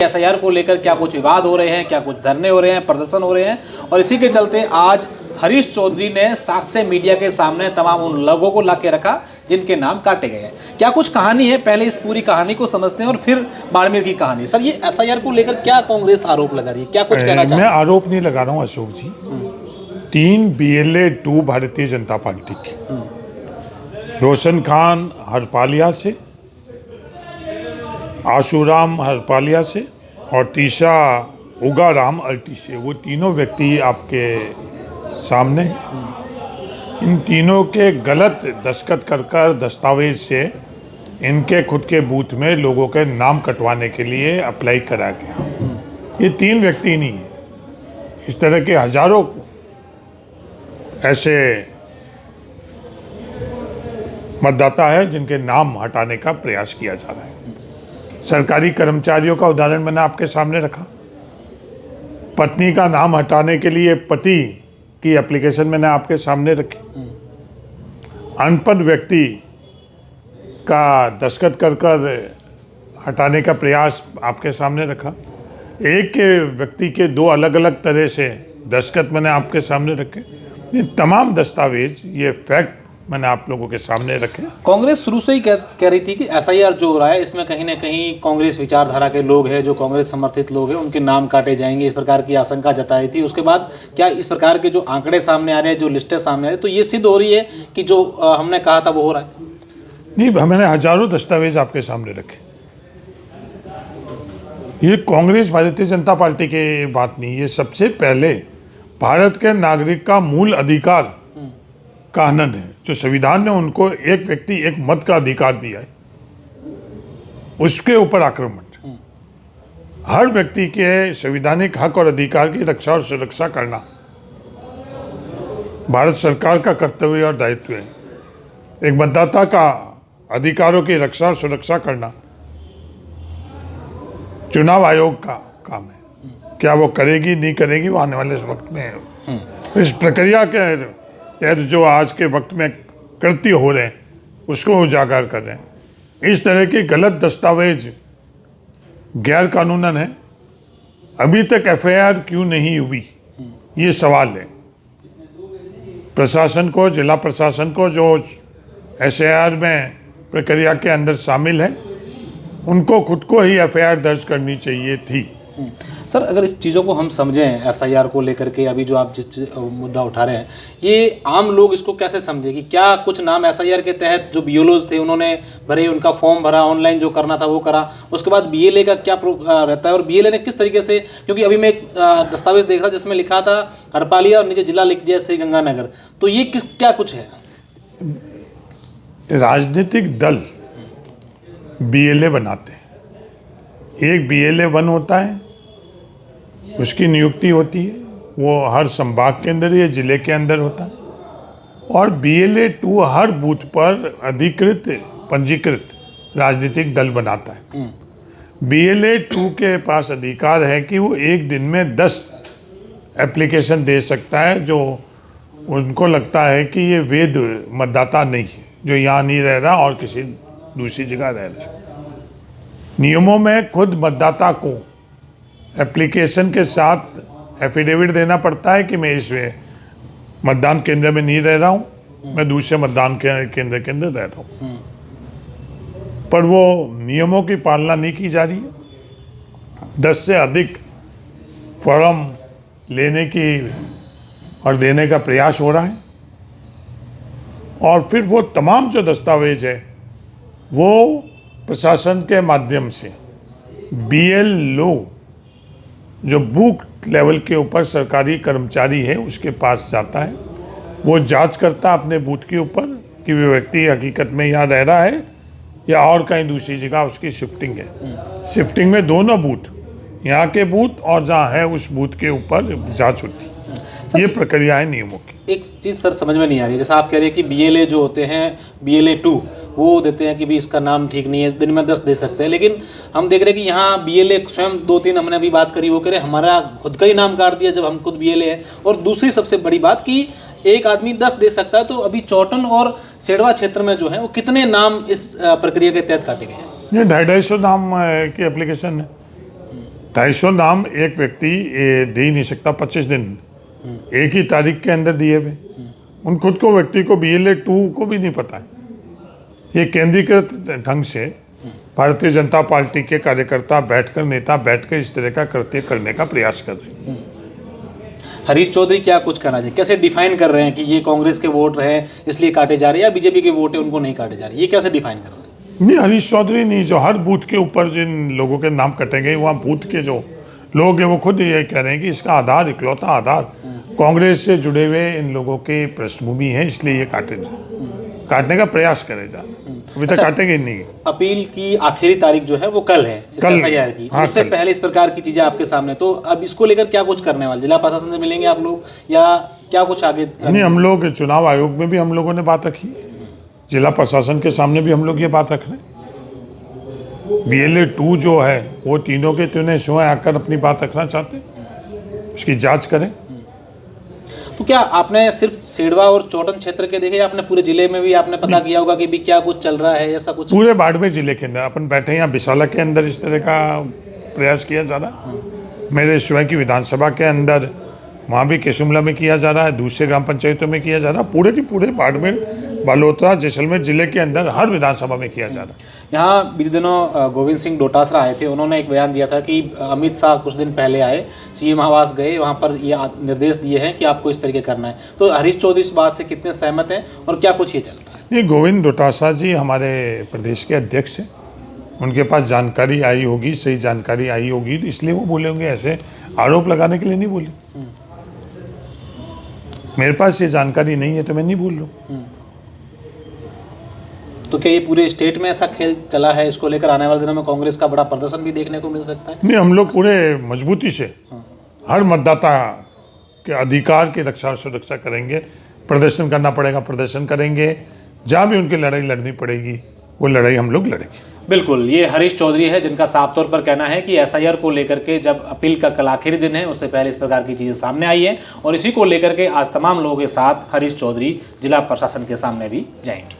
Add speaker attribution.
Speaker 1: SIR को लेकर क्या कुछ विवाद हो रहे हैं, क्या कुछ धरने हो रहे हैं, प्रदर्शन हो रहे हैं, और इसी के चलते आज हरीश चौधरी ने साक्ष्य मीडिया के सामने तमाम उन लोगों को लाके रखा जिनके नाम काटे गए हैं। क्या कुछ कहानी है, पहले इस पूरी कहानी को समझते हैं और फिर बाड़मेर की कहानी। सर, ये एसआईआर को लेकर क्या कांग्रेस आरोप लगा रही है, क्या कुछ कहना चाहते हैं?
Speaker 2: मैं आरोप नहीं लगा रहा हूँ अशोक जी। 3 BLA 2 भारतीय जनता पार्टी के, रोशन खान हरपालिया से, आशुराम हरपालिया से और तीशा उगाराम अल्टी से, वो तीनों व्यक्ति आपके सामने। इन तीनों के गलत दस्तखत कर दस्तावेज से इनके खुद के बूथ में लोगों के नाम कटवाने के लिए अप्लाई करा गया। ये 3 व्यक्ति नहीं है, इस तरह के हजारों ऐसे मतदाता है जिनके नाम हटाने का प्रयास किया जा रहा है। सरकारी कर्मचारियों का उदाहरण मैंने आपके सामने रखा। पत्नी का नाम हटाने के लिए पति की एप्लीकेशन मैंने आपके सामने रखी। अनपढ़ व्यक्ति का दस्तखत कर हटाने का प्रयास आपके सामने रखा। एक के व्यक्ति के 2 अलग अलग तरह से दस्तखत मैंने आपके सामने रखे। ये तमाम दस्तावेज, ये फैक्ट मैंने आप लोगों के सामने रखे।
Speaker 1: कांग्रेस शुरू से ही कह रही थी कि एसआईआर जो हो रहा है इसमें कहीं ना कहीं कांग्रेस विचारधारा के लोग हैं, जो कांग्रेस समर्थित लोग हैं, उनके नाम काटे जाएंगे, इस प्रकार की आशंका जताई थी। उसके बाद क्या इस प्रकार के जो आंकड़े सामने आ रहे हैं, जो लिस्टें सामने आ रही है, तो ये सिद्ध हो रही है कि जो हमने कहा था वो हो रहा है?
Speaker 2: नहीं, मैंने हजारों दस्तावेज आपके सामने रखे। ये कांग्रेस भारतीय जनता पार्टी की बात नहीं, ये सबसे पहले भारत के नागरिक का मूल अधिकार का आनंद है, जो संविधान ने उनको एक व्यक्ति एक मत का अधिकार दिया है, उसके ऊपर आक्रमण। हर व्यक्ति के संवैधानिक हक और अधिकार की रक्षा और सुरक्षा करना भारत सरकार का कर्तव्य और दायित्व है। एक मतदाता का अधिकारों की रक्षा और सुरक्षा करना चुनाव आयोग का काम है। क्या वो करेगी नहीं करेगी, वो आने वाले वक्त में इस प्रक्रिया के तहत जो आज के वक्त में कृत्य हो रहे हैं उसको उजागर कर रहे हैं। इस तरह की गलत दस्तावेज गैर कानूनन है। अभी तक एफआईआर क्यों नहीं हुई, ये सवाल है। प्रशासन को, जिला प्रशासन को, जो एसआईआर में प्रक्रिया के अंदर शामिल है, उनको खुद को ही एफआईआर दर्ज करनी चाहिए थी।
Speaker 1: सर, अगर इस चीज़ों को हम समझें, एसआईआर को लेकर के अभी जो आप जिस मुद्दा उठा रहे हैं, ये आम लोग इसको कैसे समझे कि क्या कुछ नाम एसआईआर के तहत जो बीएलओज थे उन्होंने भरे, उनका फॉर्म भरा, ऑनलाइन जो करना था वो करा, उसके बाद बीएलए का क्या रहता है और बीएलए ने किस तरीके से, क्योंकि अभी मैं एक दस्तावेज देख रहा जिसमें लिखा था हरपालिया और नीचे जिला लिख दिया श्रीगंगानगर, तो ये क्या कुछ है?
Speaker 2: राजनीतिक दल बीएलए बनाते हैं। एक BLA 1 होता है, उसकी नियुक्ति होती है, वो हर संभाग के अंदर या जिले के अंदर होता है, और BLA 2 हर बूथ पर अधिकृत पंजीकृत राजनीतिक दल बनाता है। BLA 2 के पास अधिकार है कि वो एक दिन में 10 एप्लीकेशन दे सकता है जो उनको लगता है कि ये वैध मतदाता नहीं है, जो यहाँ नहीं रह रहा और किसी दूसरी जगह रह रहा है। नियमों में खुद मतदाता को एप्लीकेशन के साथ एफिडेविट देना पड़ता है कि मैं इस मतदान केंद्र में नहीं रह रहा हूँ, मैं दूसरे मतदान केंद्र के अंदर रह रहा हूँ। पर वो नियमों की पालना नहीं की जा रही है। 10 से अधिक फॉर्म लेने की और देने का प्रयास हो रहा है, और फिर वो तमाम जो दस्तावेज है वो प्रशासन के माध्यम से BLO, जो बूथ लेवल के ऊपर सरकारी कर्मचारी है, उसके पास जाता है। वो जांच करता अपने बूथ के ऊपर कि वो व्यक्ति हकीकत में यहाँ रह रहा है या और कहीं दूसरी जगह उसकी शिफ्टिंग है। शिफ्टिंग में दोनों बूथ, यहाँ के बूथ और जहाँ है उस बूथ के ऊपर जांच होती है। ये प्रक्रिया है नियमों की।
Speaker 1: एक चीज़ सर समझ में नहीं आ रही, जैसा आप कह रहे हैं कि BLA जो होते हैं, BLA 2 वो देते हैं कि भी इसका नाम ठीक नहीं है, दिन में 10 दे सकते हैं, लेकिन हम देख रहे हैं कि यहाँ BLA स्वयं 2-3 हमने अभी बात करी, वो कह रहे हमारा खुद का ही नाम काट दिया जब हम खुद BLA है। और दूसरी सबसे बड़ी बात कि एक आदमी 10 दे सकता है, तो अभी चौटन और सेड़वा क्षेत्र में जो है वो कितने नाम इस प्रक्रिया के तहत काटे गए हैं?
Speaker 2: ये 250 नाम की एप्लीकेशन है। 250 नाम एक व्यक्ति दे ही नहीं सकता 25 दिन, एक ही तारीख के अंदर दिए हुए। उन खुद को व्यक्ति को BLA 2 को भी नहीं पता है। ये केंद्रीकृत ढंग से भारतीय जनता पार्टी के कार्यकर्ता बैठकर, नेता बैठकर इस तरह का कृत्य करने का प्रयास कर रहे हैं।
Speaker 1: हरीश चौधरी क्या कुछ कहना चाहिए, कैसे डिफाइन कर रहे हैं कि ये कांग्रेस के वोट रहे इसलिए काटे जा रहे हैं या बीजेपी के वोट है उनको नहीं काटे जा रहे, ये कैसे डिफाइन कर रहे हैं?
Speaker 2: नहीं, हरीश चौधरी नहीं, जो हर बूथ के ऊपर जिन लोगों के नाम कटेंगे वहाँ बूथ के जो लोग हैं वो खुद ये कह रहे हैं कि इसका आधार, इकलौता आधार कांग्रेस से जुड़े हुए इन लोगों के पृष्ठभूमि है, इसलिए ये काटने का प्रयास करे जा रहे हैं। अभी तक काटेंगे नहीं।
Speaker 1: अपील की आखिरी तारीख जो है वो कल है SIR की।
Speaker 2: हाँ,
Speaker 1: उससे पहले इस प्रकार की चीजें आपके सामने, तो अब इसको लेकर क्या कुछ करने वाले, जिला प्रशासन से मिलेंगे आप लोग या क्या कुछ आगे?
Speaker 2: नहीं, हम लोग चुनाव आयोग में भी हम लोगों ने बात रखी, जिला प्रशासन के सामने भी हम लोग ये बात रख रहे हैं। BLA 2 जो है वो तीनों के तीनों स्वयं आकर अपनी बात रखना चाहते हैं, उसकी जांच करें।
Speaker 1: तो क्या आपने सिर्फ सेडवा और चौटन क्षेत्र के देखे या आपने पूरे जिले में भी आपने पता किया होगा कि भी क्या कुछ चल रहा है, ऐसा कुछ?
Speaker 2: पूरे बाड़मेर जिले के अंदर अपन बैठे हैं, यहाँ विशाला के अंदर इस तरह का प्रयास किया जा रहा है। मेरे स्वयं की विधानसभा के अंदर वहाँ भी केसुमला में किया जा रहा है, दूसरे ग्राम पंचायतों में किया जा रहा है, पूरे के पूरे बाड़मेर, बालोतरा, जैसलमेर जिले के अंदर हर विधानसभा में किया जा रहा है।
Speaker 1: यहाँ बीते दिनों गोविंद सिंह डोटासरा आए थे, उन्होंने एक बयान दिया था कि अमित शाह कुछ दिन पहले आए, CM आवास गए, वहाँ पर ये निर्देश दिए हैं कि आपको इस तरीके करना है। तो हरीश चौधरी इस बात से कितने सहमत हैं और क्या कुछ ये चल रहा है?
Speaker 2: नहीं, गोविंद डोटासरा जी हमारे प्रदेश के अध्यक्ष हैं, उनके पास जानकारी आई होगी, सही जानकारी आई होगी, तो इसलिए वो बोले होंगे, ऐसे आरोप लगाने के लिए नहीं बोले। मेरे पास ये जानकारी नहीं है तो मैं नहीं बोल रहा हूँ।
Speaker 1: तो क्या ये पूरे स्टेट में ऐसा खेल चला है, इसको लेकर आने वाले दिनों में कांग्रेस का बड़ा प्रदर्शन भी देखने को मिल सकता है?
Speaker 2: नहीं, हम लोग पूरे मजबूती से हर मतदाता के अधिकार की रक्षा और सुरक्षा करेंगे। प्रदर्शन करना पड़ेगा, प्रदर्शन करेंगे, जहाँ भी उनकी लड़ाई लड़नी पड़ेगी वो लड़ाई हम लोग लड़ेंगे।
Speaker 1: बिल्कुल, ये हरीश चौधरी है जिनका साफ तौर पर कहना है कि SIR को लेकर के जब अपील का कल आखिरी दिन है उससे पहले इस प्रकार की चीज़ें सामने आई है और इसी को लेकर के आज तमाम लोगों के साथ हरीश चौधरी जिला प्रशासन के सामने भी जाएंगे।